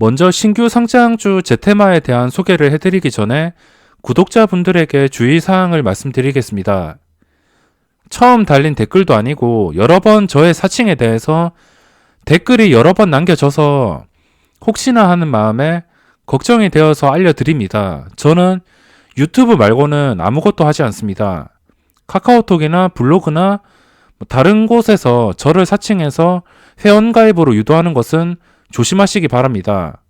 먼저 신규 상장주 제테마에 대한 소개를 해드리기 전에 구독자분들에게 주의사항을 말씀드리겠습니다. 처음 달린 댓글도 아니고 여러 번 저의 사칭에 대해서 댓글이 여러 번 남겨져서 혹시나 하는 마음에 걱정이 되어서 알려드립니다. 저는 유튜브 말고는 아무것도 하지 않습니다. 카카오톡이나 블로그나 다른 곳에서 저를 사칭해서 회원가입으로 유도하는 것은 조심하시기 바랍니다.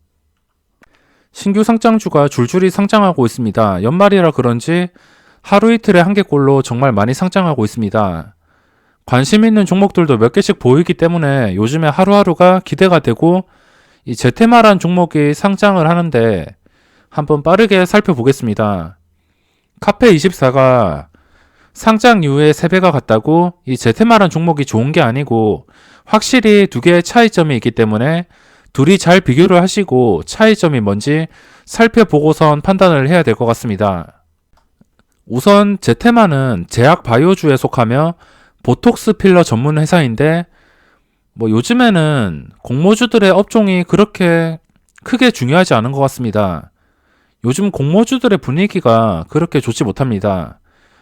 신규 상장주가 줄줄이 상장하고 있습니다. 연말이라 그런지 하루 이틀에 한 개꼴로 정말 많이 상장하고 있습니다. 관심 있는 종목들도 몇 개씩 보이기 때문에 요즘에 하루하루가 기대가 되고 이 제테마란 종목이 상장을 하는데 한번 빠르게 살펴보겠습니다. 카페24가 상장 이후에 3배가 같다고 이 제테마란 종목이 좋은 게 아니고 확실히 두 개의 차이점이 있기 때문에 둘이 잘 비교를 하시고 차이점이 뭔지 살펴보고선 판단을 해야 될 것 같습니다. 우선 제테마는 제약 바이오주에 속하며 보톡스 필러 전문 회사인데 요즘에는 공모주들의 업종이 그렇게 크게 중요하지 않은 것 같습니다. 요즘 공모주들의 분위기가 그렇게 좋지 못합니다.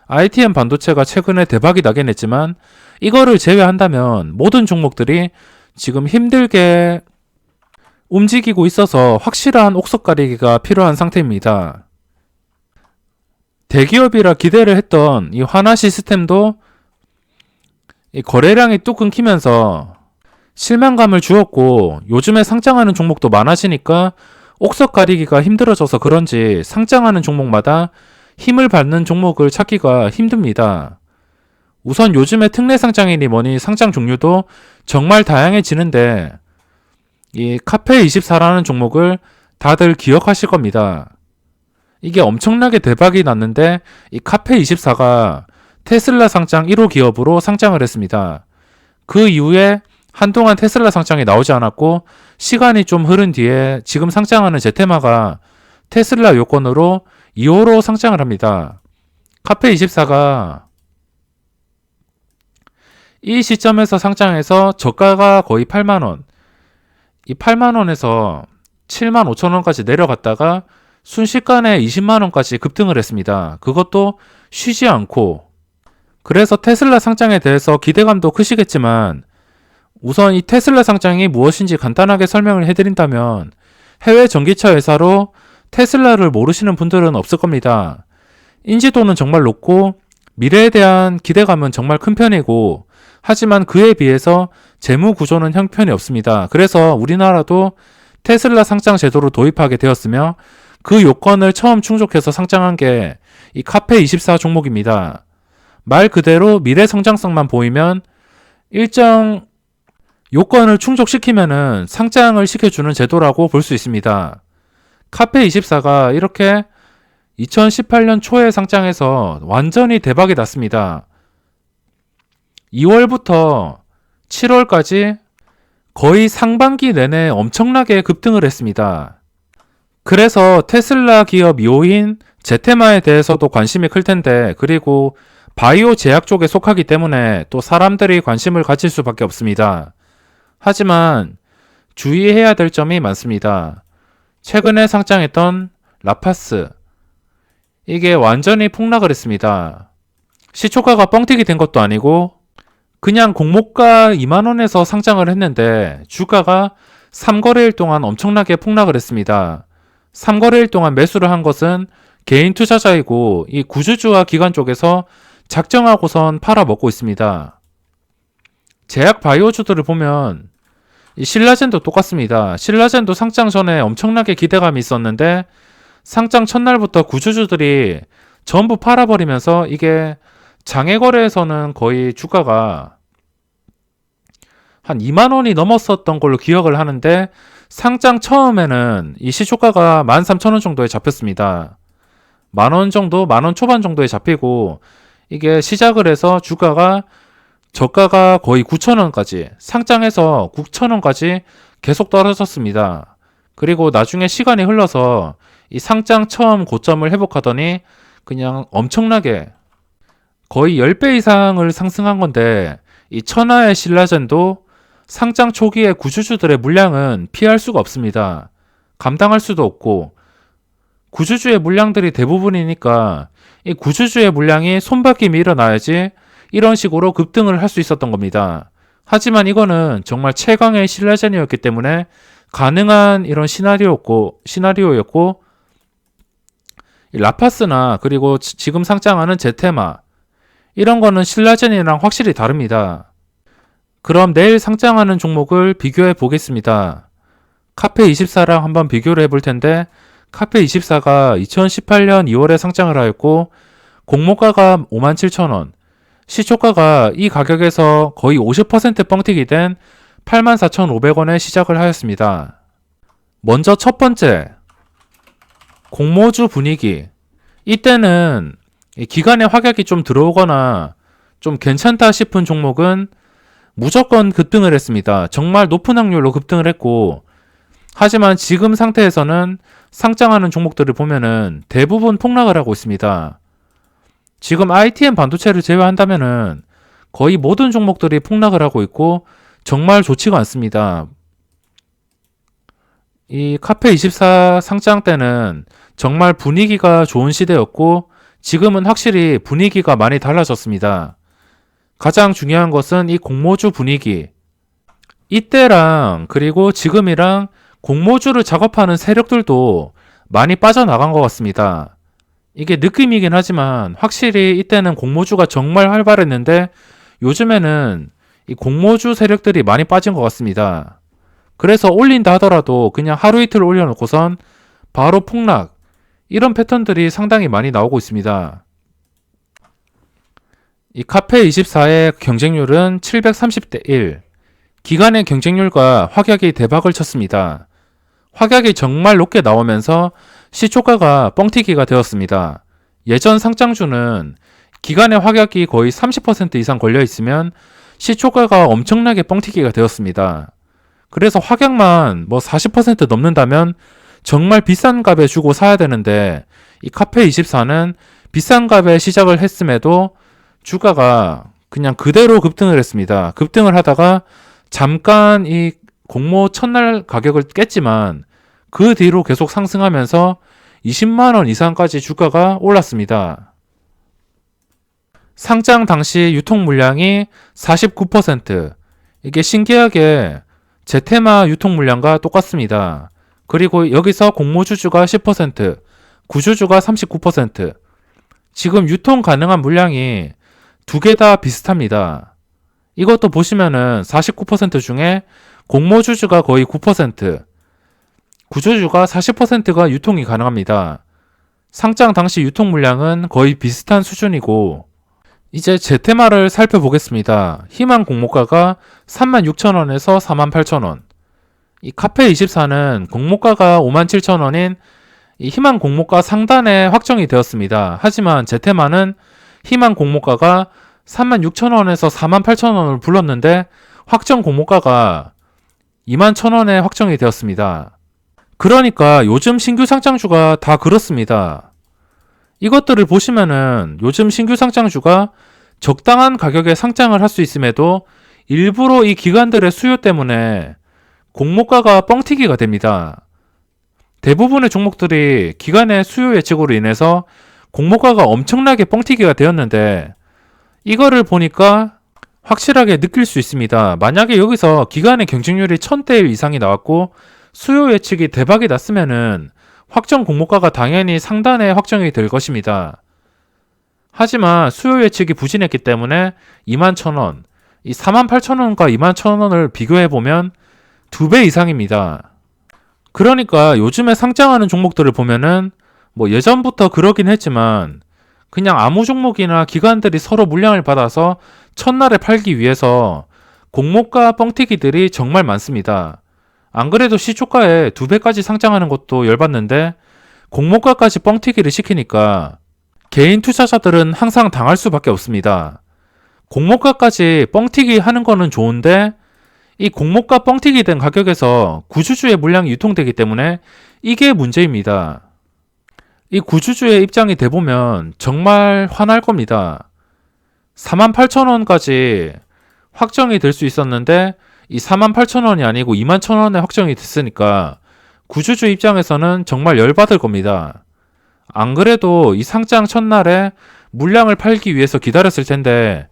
ITM 반도체가 최근에 대박이 나긴 했지만 이거를 제외한다면 모든 종목들이 지금 힘들게 움직이고 있어서 확실한 옥석 가리기가 필요한 상태입니다. 대기업이라 기대를 했던 이 하나 시스템도 이 거래량이 뚝 끊기면서 실망감을 주었고 요즘에 상장하는 종목도 많아지니까 옥석 가리기가 힘들어져서 그런지 상장하는 종목마다 힘을 받는 종목을 찾기가 힘듭니다. 우선 요즘에 특례 상장이니 뭐니 상장 종류도 정말 다양해지는데 이 카페24라는 종목을 다들 기억하실 겁니다. 이게 엄청나게 대박이 났는데 이 카페24가 테슬라 상장 1호 기업으로 상장을 했습니다. 그 이후에 한동안 테슬라 상장이 나오지 않았고 시간이 좀 흐른 뒤에 지금 상장하는 제테마가 테슬라 요건으로 2호로 상장을 합니다. 카페24가 이 시점에서 상장해서 저가가 거의 8만원, 이 8만원에서 7만 5천원까지 내려갔다가 순식간에 20만원까지 급등을 했습니다. 그것도 쉬지 않고. 그래서 테슬라 상장에 대해서 기대감도 크시겠지만 우선 이 테슬라 상장이 무엇인지 간단하게 설명을 해드린다면 해외 전기차 회사로 테슬라를 모르시는 분들은 없을 겁니다. 인지도는 정말 높고 미래에 대한 기대감은 정말 큰 편이고 하지만 그에 비해서 재무 구조는 형편이 없습니다. 그래서 우리나라도 테슬라 상장 제도를 도입하게 되었으며 그 요건을 처음 충족해서 상장한 게 이 카페24 종목입니다. 말 그대로 미래 성장성만 보이면 일정 요건을 충족시키면은 상장을 시켜주는 제도라고 볼 수 있습니다. 카페24가 이렇게 2018년 초에 상장해서 완전히 대박이 났습니다. 2월부터 7월까지 거의 상반기 내내 엄청나게 급등을 했습니다. 그래서 테슬라 기업 2호인 제테마에 대해서도 관심이 클 텐데 그리고 바이오 제약 쪽에 속하기 때문에 또 사람들이 관심을 가질 수밖에 없습니다. 하지만 주의해야 될 점이 많습니다. 최근에 상장했던 라파스 이게 완전히 폭락을 했습니다. 시초가가 뻥튀기 된 것도 아니고 그냥 공모가 2만원에서 상장을 했는데 주가가 3거래일 동안 엄청나게 폭락을 했습니다. 3거래일 동안 매수를 한 것은 개인 투자자이고 이 구주주와 기관 쪽에서 작정하고선 팔아먹고 있습니다. 제약 바이오주들을 보면 이 신라젠도 똑같습니다. 신라젠도 상장 전에 엄청나게 기대감이 있었는데 상장 첫날부터 구주주들이 전부 팔아버리면서 이게 장외거래에서는 거의 주가가 한 2만원이 넘었었던 걸로 기억을 하는데 상장 처음에는 이 시초가가 13,000원 정도에 잡혔습니다. 만원 정도, 만원 초반 정도에 잡히고 이게 시작을 해서 주가가 저가가 거의 9,000원까지 상장해서 9,000원까지 계속 떨어졌습니다. 그리고 나중에 시간이 흘러서 이 상장 처음 고점을 회복하더니 그냥 엄청나게 거의 10배 이상을 상승한 건데 이 천하의 신라젠도 상장 초기에 구주주들의 물량은 피할 수가 없습니다. 감당할 수도 없고 구주주의 물량들이 대부분이니까 이 구주주의 물량이 손바뀜이 일어나야지 이런 식으로 급등을 할 수 있었던 겁니다. 하지만 이거는 정말 최강의 신라젠이었기 때문에 가능한 이런 시나리오였고 라파스나 그리고 지금 상장하는 제테마 이런 거는 신라젠이랑 확실히 다릅니다. 그럼 내일 상장하는 종목을 비교해 보겠습니다. 카페24랑 한번 비교를 해볼 텐데 카페24가 2018년 2월에 상장을 하였고 공모가가 57,000원, 시초가가 이 가격에서 거의 50% 뻥튀기 된 84,500원에 시작을 하였습니다. 먼저 첫 번째, 공모주 분위기. 이때는 기간의 확약이 좀 들어오거나 좀 괜찮다 싶은 종목은 무조건 급등을 했습니다. 정말 높은 확률로 급등을 했고, 하지만 지금 상태에서는 상장하는 종목들을 보면은 대부분 폭락을 하고 있습니다. 지금 ITM 반도체를 제외한다면은 거의 모든 종목들이 폭락을 하고 있고 정말 좋지가 않습니다. 이 카페24 상장 때는 정말 분위기가 좋은 시대였고 지금은 확실히 분위기가 많이 달라졌습니다. 가장 중요한 것은 이 공모주 분위기. 이때랑 그리고 지금이랑 공모주를 작업하는 세력들도 많이 빠져나간 것 같습니다. 이게 느낌이긴 하지만 확실히 이때는 공모주가 정말 활발했는데 요즘에는 이 공모주 세력들이 많이 빠진 것 같습니다. 그래서 올린다 하더라도 그냥 하루 이틀 올려놓고선 바로 폭락, 이런 패턴들이 상당히 많이 나오고 있습니다. 이 카페24의 경쟁률은 730대 1. 기간의 경쟁률과 확약이 대박을 쳤습니다. 확약이 정말 높게 나오면서 시초가가 뻥튀기가 되었습니다. 예전 상장주는 기간의 확약이 거의 30% 이상 걸려 있으면 시초가가 엄청나게 뻥튀기가 되었습니다. 그래서 확약만 40% 넘는다면 정말 비싼 값에 주고 사야 되는데 이 카페24는 비싼 값에 시작을 했음에도 주가가 그냥 그대로 급등을 했습니다. 급등을 하다가 잠깐 이 공모 첫날 가격을 깼지만 그 뒤로 계속 상승하면서 20만원 이상까지 주가가 올랐습니다. 상장 당시 유통 물량이 49%. 이게 신기하게 제테마 유통 물량과 똑같습니다. 그리고 여기서 공모주주가 10%, 구주주가 39%. 지금 유통 가능한 물량이 두 개 다 비슷합니다. 이것도 보시면은 49% 중에 공모주주가 거의 9%, 구주주가 40%가 유통이 가능합니다. 상장 당시 유통 물량은 거의 비슷한 수준이고 이제 제테마를 살펴보겠습니다. 희망 공모가가 36,000원에서 48,000원. 이 카페24는 공모가가 57,000원인 이 희망 공모가 상단에 확정이 되었습니다. 하지만 제테마는 희망 공모가가 36,000원에서 48,000원을 불렀는데 확정 공모가가 21,000원에 확정이 되었습니다. 그러니까 요즘 신규 상장주가 다 그렇습니다. 이것들을 보시면은 요즘 신규 상장주가 적당한 가격에 상장을 할 수 있음에도 일부러 이 기관들의 수요 때문에 공모가가 뻥튀기가 됩니다. 대부분의 종목들이 기관의 수요 예측으로 인해서 공모가가 엄청나게 뻥튀기가 되었는데 이거를 보니까 확실하게 느낄 수 있습니다. 만약에 여기서 기관의 경쟁률이 1000대 1 이상이 나왔고 수요 예측이 대박이 났으면은 확정 공모가가 당연히 상단에 확정이 될 것입니다. 하지만 수요 예측이 부진했기 때문에 21,000원, 이 48,000원과 21,000원을 비교해보면 2배 이상입니다. 그러니까 요즘에 상장하는 종목들을 보면은 예전부터 그러긴 했지만 그냥 아무 종목이나 기관들이 서로 물량을 받아서 첫날에 팔기 위해서 공모가 뻥튀기들이 정말 많습니다. 안 그래도 시초가에 2배까지 상장하는 것도 열받는데 공모가까지 뻥튀기를 시키니까 개인 투자자들은 항상 당할 수밖에 없습니다. 공모가까지 뻥튀기 하는 거는 좋은데 이 공모가 뻥튀기 된 가격에서 구주주의 물량이 유통되기 때문에 이게 문제입니다. 이 구주주의 입장이 돼보면 정말 화날 겁니다. 48,000원까지 확정이 될 수 있었는데 이 48,000원이 아니고 21,000원에 확정이 됐으니까 구주주 입장에서는 정말 열받을 겁니다. 안 그래도 이 상장 첫날에 물량을 팔기 위해서 기다렸을 텐데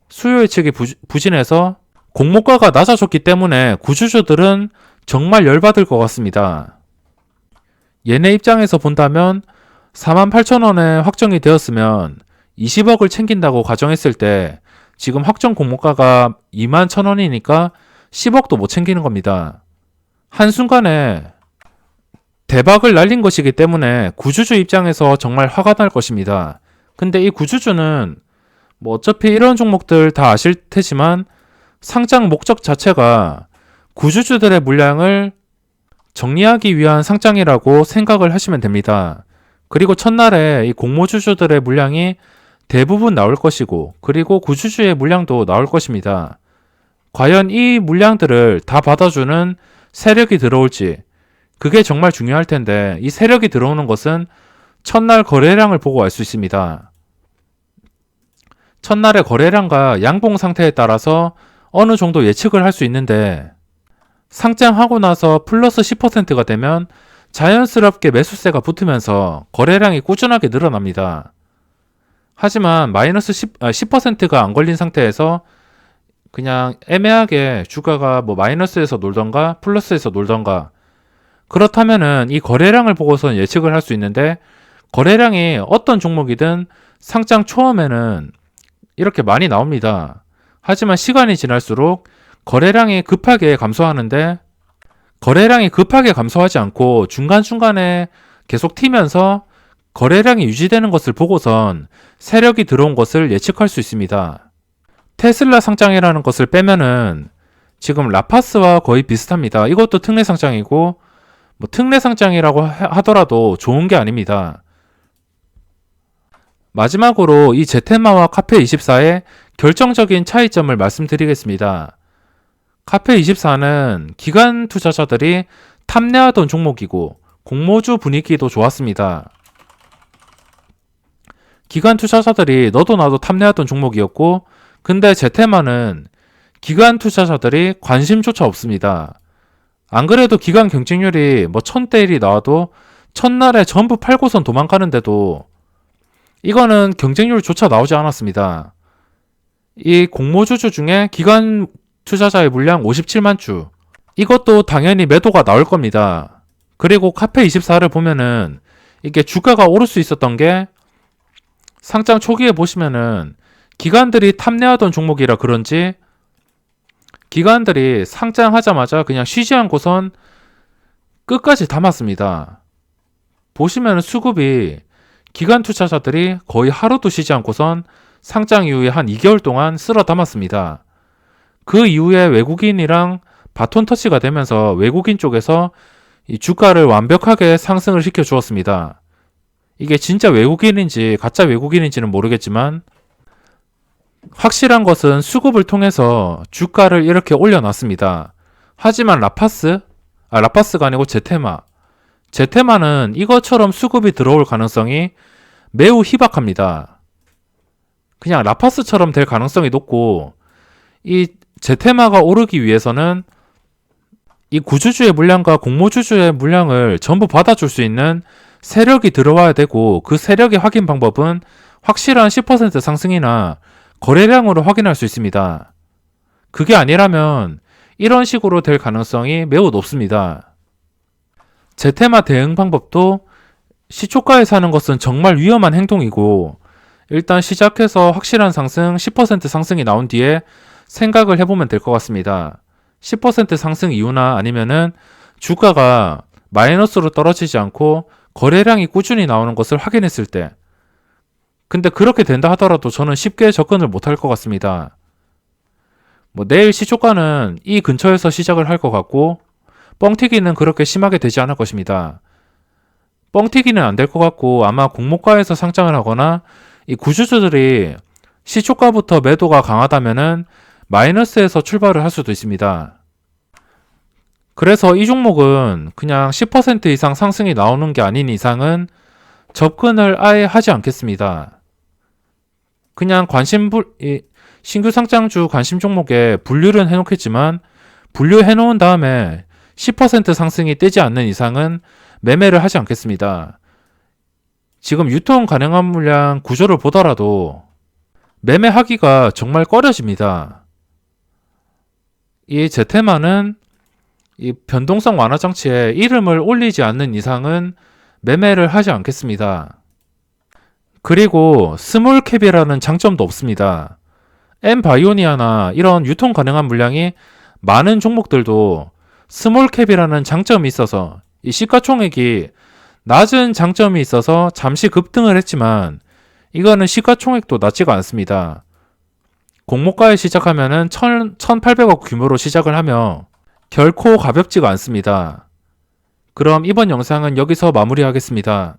수요 예측이 부진해서 공모가가 낮아졌기 때문에 구주주들은 정말 열받을 것 같습니다. 얘네 입장에서 본다면 48,000원에 확정이 되었으면 20억을 챙긴다고 가정했을 때 지금 확정 공모가가 21,000원이니까 10억도 못 챙기는 겁니다. 한순간에 대박을 날린 것이기 때문에 구주주 입장에서 정말 화가 날 것입니다. 근데 이 구주주는 뭐 어차피 이런 종목들 다 아실 테지만 상장 목적 자체가 구주주들의 물량을 정리하기 위한 상장이라고 생각을 하시면 됩니다. 그리고 첫날에 이 공모주주들의 물량이 대부분 나올 것이고 그리고 구주주의 물량도 나올 것입니다. 과연 이 물량들을 다 받아주는 세력이 들어올지 그게 정말 중요할 텐데 이 세력이 들어오는 것은 첫날 거래량을 보고 알 수 있습니다. 첫날의 거래량과 양봉 상태에 따라서 어느 정도 예측을 할 수 있는데 상장하고 나서 플러스 10%가 되면 자연스럽게 매수세가 붙으면서 거래량이 꾸준하게 늘어납니다. 하지만 마이너스 10%가 안 걸린 상태에서 그냥 애매하게 주가가 뭐 마이너스에서 놀던가 플러스에서 놀던가 그렇다면은 이 거래량을 보고선 예측을 할 수 있는데 거래량이 어떤 종목이든 상장 처음에는 이렇게 많이 나옵니다. 하지만 시간이 지날수록 거래량이 급하게 감소하는데 거래량이 급하게 감소하지 않고 중간중간에 계속 튀면서 거래량이 유지되는 것을 보고선 세력이 들어온 것을 예측할 수 있습니다. 테슬라 상장이라는 것을 빼면은 지금 라파스와 거의 비슷합니다. 이것도 특례 상장이고 뭐 특례 상장이라고 하더라도 좋은 게 아닙니다. 마지막으로 이 제테마와 카페24의 결정적인 차이점을 말씀드리겠습니다. 카페24는 기관 투자자들이 탐내하던 종목이고 공모주 분위기도 좋았습니다. 기관 투자자들이 너도 나도 탐내하던 종목이었고 근데 제테마는 기관 투자자들이 관심조차 없습니다. 안 그래도 기관 경쟁률이 뭐 1000대 1이 나와도 첫날에 전부 팔고선 도망가는데도 이거는 경쟁률조차 나오지 않았습니다. 이 공모주주 중에 기관 투자자의 물량 57만 주. 이것도 당연히 매도가 나올 겁니다. 그리고 카페24를 보면은 이게 주가가 오를 수 있었던 게 상장 초기에 보시면은 기관들이 탐내하던 종목이라 그런지 기관들이 상장하자마자 그냥 쉬지 않고선 끝까지 담았습니다. 보시면은 수급이 기관 투자자들이 거의 하루도 쉬지 않고선 상장 이후에 한 2개월 동안 쓸어 담았습니다. 그 이후에 외국인이랑 바톤 터치가 되면서 외국인 쪽에서 이 주가를 완벽하게 상승을 시켜 주었습니다. 이게 진짜 외국인인지 가짜 외국인인지는 모르겠지만 확실한 것은 수급을 통해서 주가를 이렇게 올려놨습니다. 하지만 라파스가 아니고 제테마는 이것처럼 수급이 들어올 가능성이 매우 희박합니다. 그냥 라파스처럼 될 가능성이 높고 이 제테마가 오르기 위해서는 이 구주주의 물량과 공모주주의 물량을 전부 받아줄 수 있는 세력이 들어와야 되고 그 세력의 확인 방법은 확실한 10% 상승이나 거래량으로 확인할 수 있습니다. 그게 아니라면 이런 식으로 될 가능성이 매우 높습니다. 제테마 대응 방법도 시초가에 사는 것은 정말 위험한 행동이고 일단 시작해서 확실한 상승 10% 상승이 나온 뒤에 생각을 해보면 될 것 같습니다. 10% 상승 이후나 아니면은 주가가 마이너스로 떨어지지 않고 거래량이 꾸준히 나오는 것을 확인했을 때 근데 그렇게 된다 하더라도 저는 쉽게 접근을 못할 것 같습니다. 뭐 내일 시초가는 이 근처에서 시작을 할 것 같고 뻥튀기는 그렇게 심하게 되지 않을 것입니다. 뻥튀기는 안 될 것 같고 아마 공모가에서 상장을 하거나 이 구주주들이 시초가부터 매도가 강하다면은 마이너스에서 출발을 할 수도 있습니다. 그래서 이 종목은 그냥 10% 이상 상승이 나오는 게 아닌 이상은 접근을 아예 하지 않겠습니다. 그냥 신규 상장주 관심 종목에 분류는 해놓겠지만 분류해 놓은 다음에 10% 상승이 뜨지 않는 이상은 매매를 하지 않겠습니다. 지금 유통 가능한 물량 구조를 보더라도 매매하기가 정말 꺼려집니다. 이 제테마는 이 변동성 완화 장치에 이름을 올리지 않는 이상은 매매를 하지 않겠습니다. 그리고 스몰캡이라는 장점도 없습니다. 엠바이오니아나 이런 유통 가능한 물량이 많은 종목들도 스몰캡이라는 장점이 있어서 이 시가총액이 낮은 장점이 있어서 잠시 급등을 했지만 이거는 시가총액도 낮지가 않습니다. 공모가에 시작하면은 1,800억 규모로 시작을 하며 결코 가볍지가 않습니다. 그럼 이번 영상은 여기서 마무리하겠습니다.